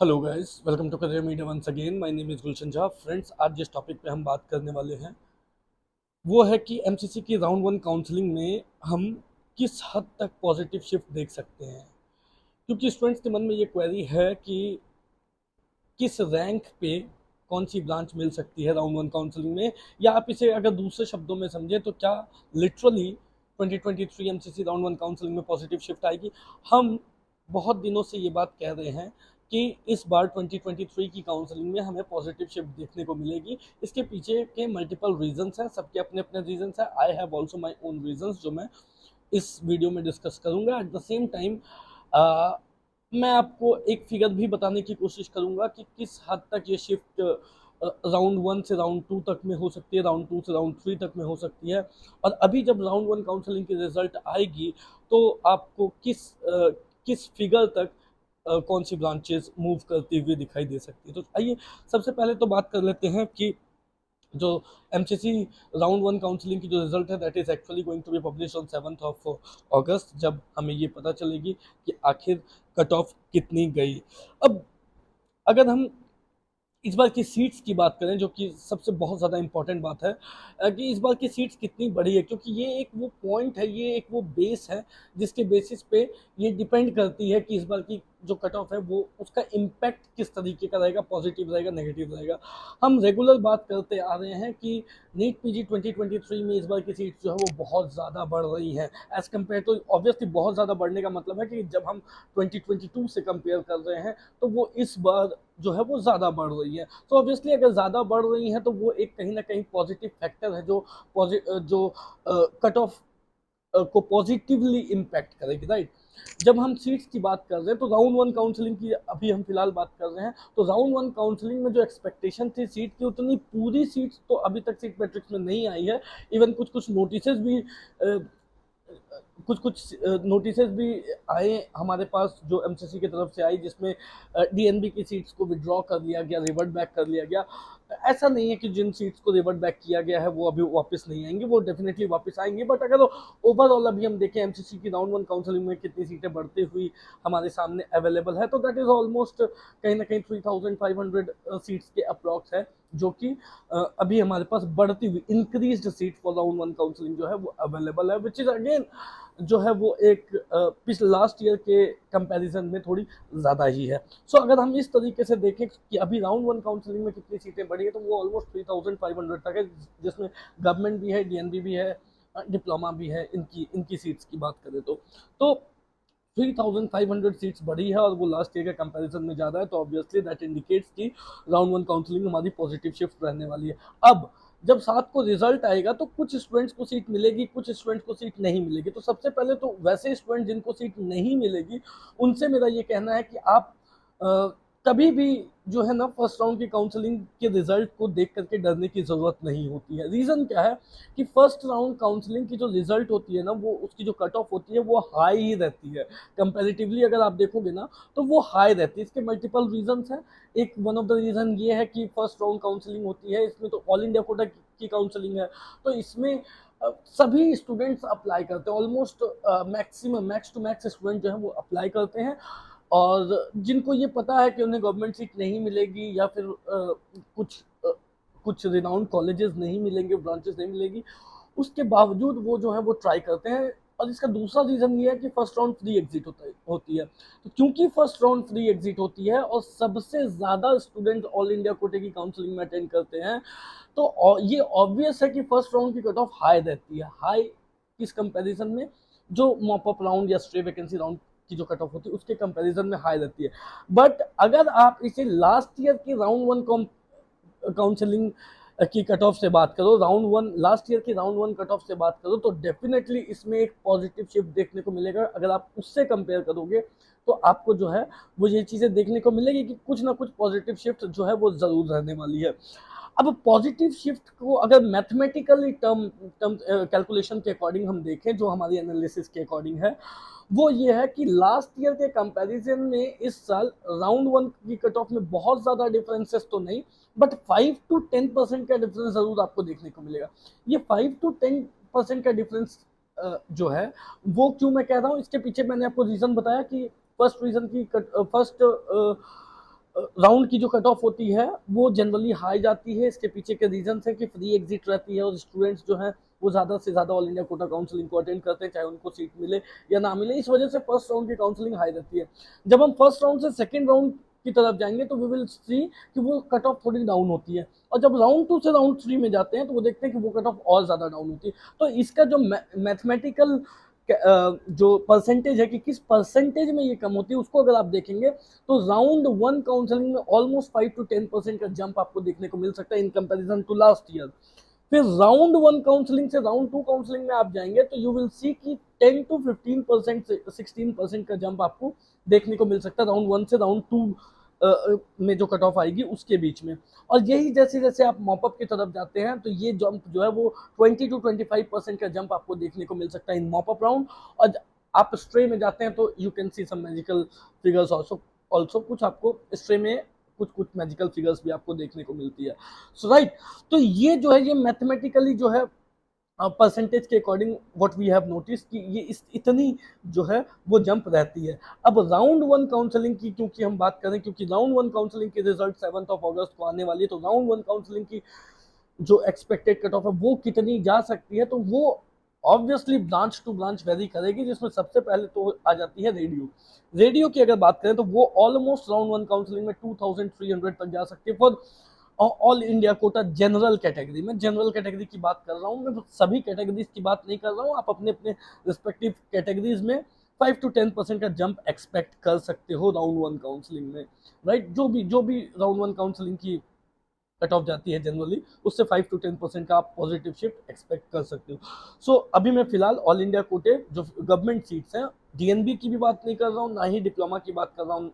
Hello guys, welcome to Career Media once again. My name is Gulshan Jha. Friends, आज जिस topic पे हम बात करने वाले हैं वो है कि एमसीसी की राउंड वन काउंसलिंग में हम किस हद तक पॉजिटिव शिफ्ट देख सकते हैं। क्योंकि स्टूडेंट्स के मन में ये क्वेरी है कि किस रैंक पे कौन सी ब्रांच मिल सकती है राउंड वन काउंसलिंग में, या आप इसे अगर दूसरे शब्दों में समझे तो क्या literally 2023 MCC round one counselling में पॉजिटिव शिफ्ट आएगी। हम बहुत दिनों से ये बात कह रहे हैं कि इस बार 2023 की काउंसलिंग में हमें पॉजिटिव शिफ्ट देखने को मिलेगी। इसके पीछे के मल्टीपल रीजंस हैं, सबके अपने अपने रीजंस हैं। I have also my own reasons जो मैं इस वीडियो में डिस्कस करूंगा। एट द सेम टाइम मैं आपको एक फिगर भी बताने की कोशिश करूंगा कि किस हद तक ये शिफ्ट राउंड वन से राउंड टू तक में हो सकती है, राउंड टू से राउंड थ्री तक में हो सकती है। और अभी जब राउंड वन काउंसलिंग की रिजल्ट आएगी तो आपको किस फिगर तक कौन सी ब्रांचेस मूव करती हुई दिखाई दे सकती है। तो आइए सबसे पहले तो बात कर लेते हैं कि जो एमसीसी राउंड वन काउंसलिंग की जो रिजल्ट है that is actually going to be publish on 7th of August, जब हमें ये पता चलेगी कि आखिर कट ऑफ कितनी गई। अब अगर हम इस बार की सीट्स की बात करें, जो कि सबसे बहुत ज़्यादा इंपॉर्टेंट बात है कि इस बार की सीट्स कितनी बड़ी है, क्योंकि ये एक वो पॉइंट है, ये एक वो बेस है जिसके बेसिस पे ये डिपेंड करती है कि इस बार की जो कट ऑफ है वो उसका इम्पैक्ट किस तरीके का रहेगा, पॉजिटिव रहेगा, नेगेटिव रहेगा। हम रेगुलर बात करते आ रहे हैं कि नीट पीजी 2023 में इस बार की सीट्स जो है वो बहुत ज़्यादा बढ़ रही हैं एज़ कम्पेयर टू। ऑब्वियसली बहुत ज़्यादा बढ़ने का मतलब है कि जब हम 2022 से कंपेयर कर रहे हैं तो वो इस बार जो है वो ज़्यादा बढ़ रही है। तो ऑब्वियसली अगर ज़्यादा बढ़ रही है तो वो एक कहीं ना कहीं पॉजिटिव फैक्टर है जो जो कट ऑफ को पॉजिटिवली इम्पैक्ट करेगी, राइट। जब हम सीट्स की बात कर रहे हैं तो राउंड वन काउंसलिंग की अभी हम फिलहाल बात कर रहे हैं, तो राउंड वन काउंसलिंग में जो एक्सपेक्टेशन थी सीट की, उतनी पूरी सीट्स तो अभी तक सीट मैट्रिक्स में नहीं आई है। इवन कुछ कुछ नोटिस भी कुछ कुछ नोटिस भी आए हमारे पास जो एमसीसी की तरफ से आई, जिसमें डीएनबी की सीट्स को विड्रॉ कर लिया गया, रिवर्ट बैक कर लिया गया। ऐसा नहीं है कि जिन सीट्स को रिवर्ट बैक किया गया है वो अभी वापस नहीं आएंगी, वो डेफिनेटली वापस आएंगी। बट अगर ओवरऑल अभी हम देखें एमसीसी की राउंड वन काउंसलिंग में कितनी सीटें बढ़ती हुई हमारे सामने अवेलेबल है, तो दैट इज ऑलमोस्ट कहीं ना कहीं 3500 सीट्स के अप्रॉक्स है, जो कि अभी हमारे पास बढ़ती हुई increased seat for round one counselling जो है वो अवेलेबल है, विच इज अगेन जो है वो एक पिछले लास्ट ईयर के कंपैरिजन में थोड़ी ज़्यादा ही है। सो अगर हम इस तरीके से देखें कि अभी राउंड वन काउंसलिंग में कितनी सीटें बढ़ी है, तो वो ऑलमोस्ट 3500 तक है, जिसमें गवर्नमेंट भी है, डीएनबी भी है, डिप्लोमा भी है। इनकी इनकी सीट्स की बात करें तो 3500 सीट्स बढ़ी है और वो लास्ट ईयर के कंपैरिजन में ज़्यादा है, तो ऑब्वियसली दैट इंडिकेट्स कि राउंड वन काउंसलिंग हमारी पॉजिटिव शिफ्ट रहने वाली है। अब जब 7 को रिजल्ट आएगा तो कुछ स्टूडेंट्स को सीट मिलेगी, कुछ स्टूडेंट्स को सीट नहीं मिलेगी। तो सबसे पहले तो वैसे स्टूडेंट जिनको सीट नहीं मिलेगी उनसे मेरा ये कहना है कि आप अ, कभी भी जो है ना फर्स्ट राउंड की काउंसलिंग के रिजल्ट को देख करके डरने की ज़रूरत नहीं होती है। रीज़न क्या है कि फर्स्ट राउंड काउंसलिंग की जो रिजल्ट होती है ना, वो उसकी जो कट ऑफ होती है वो हाई ही रहती है। कंपेरेटिवली अगर आप देखोगे ना तो वो हाई रहती है। इसके मल्टीपल रीजंस हैं। एक वन ऑफ द रीज़न ये है कि फर्स्ट राउंड काउंसलिंग होती है, इसमें तो ऑल इंडिया कोटा की काउंसलिंग है, तो इसमें सभी स्टूडेंट्स अप्लाई करते हैं। Almost maximum max to max student जो है वो अप्लाई करते हैं, और जिनको ये पता है कि उन्हें गवर्नमेंट सीट नहीं मिलेगी या फिर कुछ कुछ रिनाउंड कॉलेजेस नहीं मिलेंगे, ब्रांचेस नहीं मिलेगी, उसके बावजूद वो जो है वो ट्राई करते हैं। और इसका दूसरा रीज़न ये है कि फर्स्ट राउंड फ्री एग्जिट होती है। तो क्योंकि फर्स्ट राउंड फ्री एग्जिट होती है और सबसे ज़्यादा स्टूडेंट ऑल इंडिया कोटे की काउंसलिंग में अटेंड करते हैं, तो ये ऑब्वियस है कि फर्स्ट राउंड की कट ऑफ हाई रहती है। हाई किस कंपैरिजन में, जो मॉप अप राउंड या स्ट्रे वैकेंसी राउंड की जो कट ऑफ होती है उसके कंपैरिजन में हाई रहती है। बट अगर आप इसे लास्ट ईयर की राउंड वन काउंसलिंग की कट ऑफ से बात करो, राउंड वन लास्ट ईयर की राउंड वन कट ऑफ से बात करो, तो डेफिनेटली इसमें एक पॉजिटिव शिफ्ट देखने को मिलेगा। अगर आप उससे कंपेयर करोगे तो आपको जो है वो ये चीज़ें देखने को मिलेगी कि कुछ ना कुछ पॉजिटिव शिफ्ट जो है वो ज़रूर रहने वाली है। अब पॉजिटिव शिफ्ट को अगर मैथमेटिकली टर्म टर्म कैलकुलेशन के अकॉर्डिंग हम देखें, जो हमारी एनालिसिस के अकॉर्डिंग है, वो ये है कि लास्ट ईयर के कंपैरिजन में इस साल राउंड वन की कट ऑफ में बहुत ज़्यादा डिफरेंसेस तो नहीं, बट 5 to 10% का डिफरेंस ज़रूर आपको देखने को मिलेगा। ये 5 to 10% का डिफरेंस जो है वो क्यों मैं कह रहा हूँ, इसके पीछे मैंने आपको रीज़न बताया कि फर्स्ट रीज़न की फर्स्ट राउंड की जो कट ऑफ होती है वो जनरली हाई जाती है। इसके पीछे के रीजन है कि फ्री एग्जिट रहती है और स्टूडेंट्स जो हैं वो ज़्यादा से ज़्यादा ऑल इंडिया कोटा काउंसलिंग को अटेंड करते हैं, चाहे उनको सीट मिले या ना मिले। इस वजह से फर्स्ट राउंड की काउंसलिंग हाई रहती है। जब हम फर्स्ट राउंड से सेकेंड राउंड की तरफ जाएंगे तो वी विल सी कि वो कट ऑफ थोड़ी डाउन होती है, और जब राउंड 2 से राउंड 3 में जाते हैं तो वो देखते हैं कि वो कट ऑफ और ज़्यादा डाउन होती है। तो इसका जो मैथमेटिकल जो परसेंटेज है कि किस परसेंटेज में ये कम होती है, उसको अगर आप देखेंगे तो राउंड 1 काउंसलिंग में ऑलमोस्ट 5 to 10% का जंप आपको देखने को मिल सकता है in comparison to last year. फिर राउंड 1 काउंसलिंग से राउंड 2 काउंसलिंग में आप जाएंगे तो यू विल सी कि 10 to 15% से 16% का जंप आपको देखने को मिल सकता है राउंड 1 से राउंड 2 में जो कट ऑफ आएगी उसके बीच में। और यही जैसे जैसे आप मॉपअप की तरफ जाते हैं तो ये जंप जो है वो 20 to 25% का जंप आपको देखने को मिल सकता है इन मॉपअप राउंड। और आप स्ट्रे में जाते हैं तो you can see some magical figures also कुछ आपको स्ट्रे में कुछ कुछ मैजिकल फिगर्स भी आपको देखने को मिलती है। सो राइट, तो ये जो है ये मैथमेटिकली जो है परसेंटेज के according what we have notice कि ये इतनी जो है वो जंप रहती है। अब राउंड 1 काउंसलिंग की क्योंकि हम बात करें, क्योंकि राउंड 1 काउंसलिंग की रिजल्ट 7 अगस्त को आने वाली है, तो राउंड 1 काउंसलिंग की जो एक्सपेक्टेड कट ऑफ है वो कितनी जा सकती है, तो वो obviously branch to branch vary करेगी। जिसमें सबसे पहले तो आ जाती है रेडियो की अगर बात करें तो वो ऑलमोस्ट राउंड 1 काउंसलिंग में 2300 तक जा सकती है for all India quota general category में। जनरल कैटेगरी की बात कर रहा हूँ मैं, सभी कैटेगरीज की बात नहीं कर रहा हूँ। आप अपने अपने रिस्पेक्टिव कैटेगरीज में 5 to 10% का जंप एक्सपेक्ट कर सकते हो राउंड 1 काउंसलिंग में, राइट। जो भी राउंड 1 काउंसलिंग की कट ऑफ जाती है जनरली उससे 5 to 10% का आप पॉजिटिव शिफ्ट एक्सपेक्ट कर सकते हो। सो अभी मैं फिलहाल ऑल इंडिया कोटे जो गवर्नमेंट सीट्स हैं, डीएनबी की भी बात नहीं कर रहा हूँ, ना ही डिप्लोमा की बात कर रहा हूँ,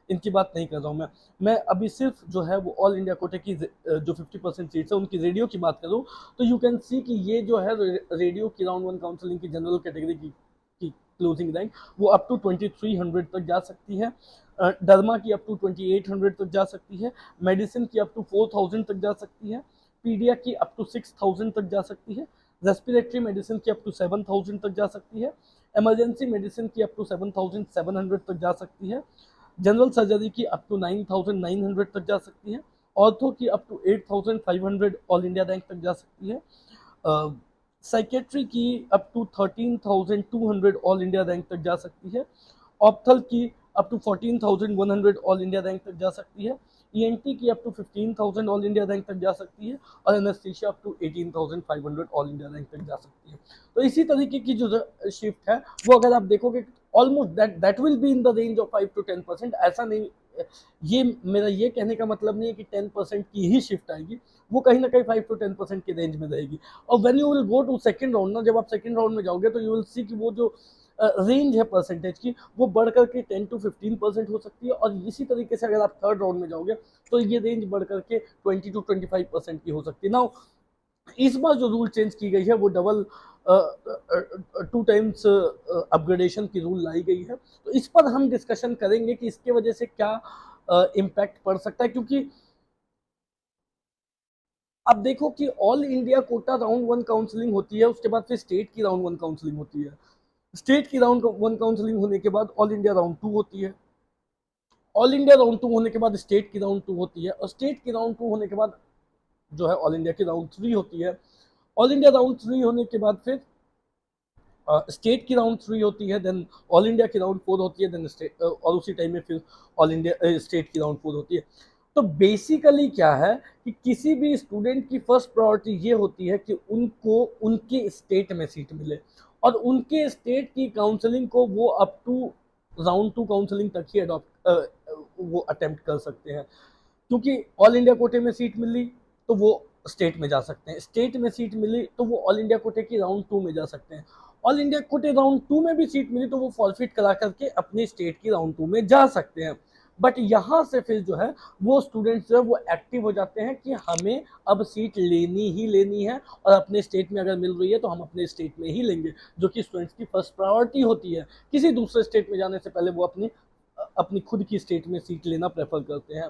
इनकी बात नहीं कर रहा हूँ मैं अभी सिर्फ जो है वो ऑल इंडिया कोटे की जो 50% सीट्स है उनकी रेडियो की बात करूँ तो यू कैन सी कि ये जो है रेडियो की राउंड 1 काउंसलिंग की जनरल कैटेगरी की क्लोजिंग रैंक वो अप टू 2300 तक जा सकती है। डरमा की अप टू 2800 तक जा सकती है। मेडिसिन की अप टू 4000 तक जा सकती है। पीडिया की अप टू 6000 तक जा सकती है। रेस्पिरेटरी मेडिसिन की अप टू 7000 तक जा सकती है। इमरजेंसी मेडिसिन की अप टू 7700 तक जा सकती है। जनरल सर्जरी की अप टू 9900 तक जा सकती है। ऑर्थो की up to 8500 all India rank तक जा सकती है। साइकेट्री की up to 13200 all India rank तक जा सकती है। ऑप्थल की up to 14,100 all India rank तक जा सकती है। ईएनटी की up to 15,000 all India rank तक जा सकती है। और anaesthesia up to 18,500 all India rank तक जा सकती है। तो इसी तरीके की जो शिफ्ट है वो अगर आप देखोगे almost that will be in the range of 5 to 10%। ऐसा नहीं, ये मेरा ये कहने का मतलब नहीं है कि 10% की ही शिफ्ट आएगी, वो कहीं ना कहीं 5 to 10% के रेंज में रहेगी। और when you will go to second round ना, जब आप सेकंड राउंड में जाओगे तो यू विल सी कि वो जो रेंज है परसेंटेज की वो बढ़ करके 10 to 15% हो सकती है। और इसी तरीके से अगर आप थर्ड राउंड में जाओगे तो ये रेंज बढ़ करके 20 to 25% की हो सकती है। नाउ इस बार जो रूल चेंज की गई है वो डबल 2 टाइम्स अपग्रेडेशन की रूल लाई गई है। तो इस पर हम डिस्कशन करेंगे कि इसके वजह से क्या इम्पैक्ट पड़ सकता है। क्योंकि अब देखो कि all India quota round 1 counselling होती है, उसके बाद फिर स्टेट की राउंड 1 काउंसलिंग होती है। स्टेट की राउंड 1 काउंसलिंग होने के बाद ऑल इंडिया राउंड 2 होती है। ऑल इंडिया राउंड 2 होने के बाद स्टेट की राउंड 2 होती है। और स्टेट की राउंड 2 होने के बाद जो है ऑल इंडिया की राउंड 3 होती है। ऑल इंडिया राउंड 3 होने के बाद फिर स्टेट की राउंड 3 होती है, देन ऑल इंडिया की राउंड 4 होती है, देन स्टेट, और उसी टाइम में फिर ऑल इंडिया स्टेट की राउंड 4 होती है। तो बेसिकली क्या है कि किसी भी स्टूडेंट की फर्स्ट प्रायोरिटी ये होती है कि उनको उनके स्टेट में सीट मिले, और उनके स्टेट की काउंसलिंग को वो अप टू राउंड 2 काउंसलिंग तक ही वो अटेम्प्ट कर सकते हैं। क्योंकि ऑल इंडिया कोटे में सीट मिली तो वो स्टेट में जा सकते हैं, स्टेट में सीट मिली तो वो ऑल इंडिया कोटे की राउंड 2 में जा सकते हैं, ऑल इंडिया कोटे राउंड 2 में भी सीट मिली तो वो फॉरफिट करा करके अपने स्टेट की राउंड 2 में जा सकते हैं। बट यहाँ से फिर जो है वो स्टूडेंट्स जो है वो एक्टिव हो जाते हैं कि हमें अब सीट लेनी ही लेनी है, और अपने स्टेट में अगर मिल रही है तो हम अपने स्टेट में ही लेंगे, जो कि स्टूडेंट्स की फर्स्ट प्रायोरिटी होती है। किसी दूसरे स्टेट में जाने से पहले वो अपनी अपनी खुद की स्टेट में सीट लेना प्रेफर करते हैं।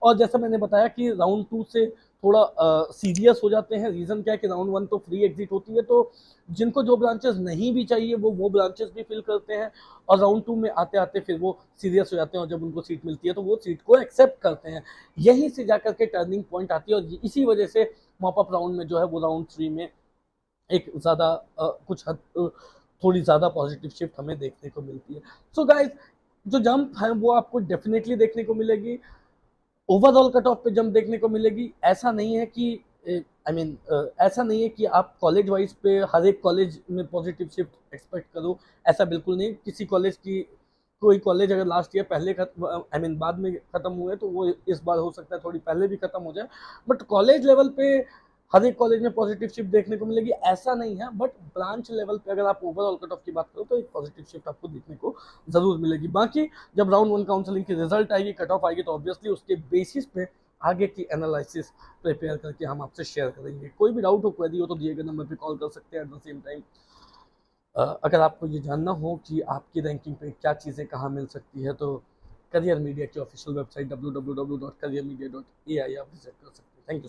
और जैसा मैंने बताया कि राउंड 2 से थोड़ा सीरियस हो जाते हैं। रीज़न क्या है कि राउंड 1 तो फ्री एग्जिट होती है, तो जिनको जो ब्रांचेस नहीं भी चाहिए वो ब्रांचेस भी फिल करते हैं, और राउंड 2 में आते आते फिर वो सीरियस हो जाते हैं, और जब उनको सीट मिलती है तो वो सीट को एक्सेप्ट करते हैं। यहीं से जाकर के टर्निंग पॉइंट आती है, और इसी वजह से मॉप अप राउंड में जो है वो राउंड 3 में एक ज़्यादा थोड़ी ज़्यादा पॉजिटिव शिफ्ट हमें देखने को मिलती है। सो गाइज, जो जंप है वो आपको डेफिनेटली देखने को मिलेगी, ओवरऑल कट ऑफ पे जंप देखने को मिलेगी। ऐसा नहीं है कि ऐसा नहीं है कि आप कॉलेज वाइज पे हर एक कॉलेज में पॉजिटिव शिफ्ट एक्सपेक्ट करो, ऐसा बिल्कुल नहीं। किसी कॉलेज की कोई कॉलेज अगर लास्ट ईयर पहले बाद में खत्म हुए तो वो इस बार हो सकता है थोड़ी पहले भी खत्म हो जाए, बट कॉलेज लेवल पे हर एक कॉलेज में पॉजिटिव शिफ्ट देखने को मिलेगी, ऐसा नहीं है। बट ब्रांच लेवल पे अगर आप ओवरऑल कट ऑफ की बात करो तो एक पॉजिटिव शिफ्ट आपको देखने को जरूर मिलेगी। बाकी जब राउंड 1 काउंसलिंग की रिजल्ट आएगी, कट ऑफ आएगी, तो ऑब्वियसली उसके बेसिस पे आगे की एनालिसिस प्रिपेयर करके हम आपसे शेयर करेंगे। कोई भी डाउट हो, क्वेरी हो, तो दिए गए नंबर पे कॉल कर सकते हैं। एट द सेम टाइम अगर आपको ये जानना हो कि आपकी रैंकिंग पे क्या चीज़ें कहाँ मिल सकती है, तो करियर मीडिया की ऑफिशियल वेबसाइट www.careermedia.ai आप विजिट कर सकते हैं। Thank you.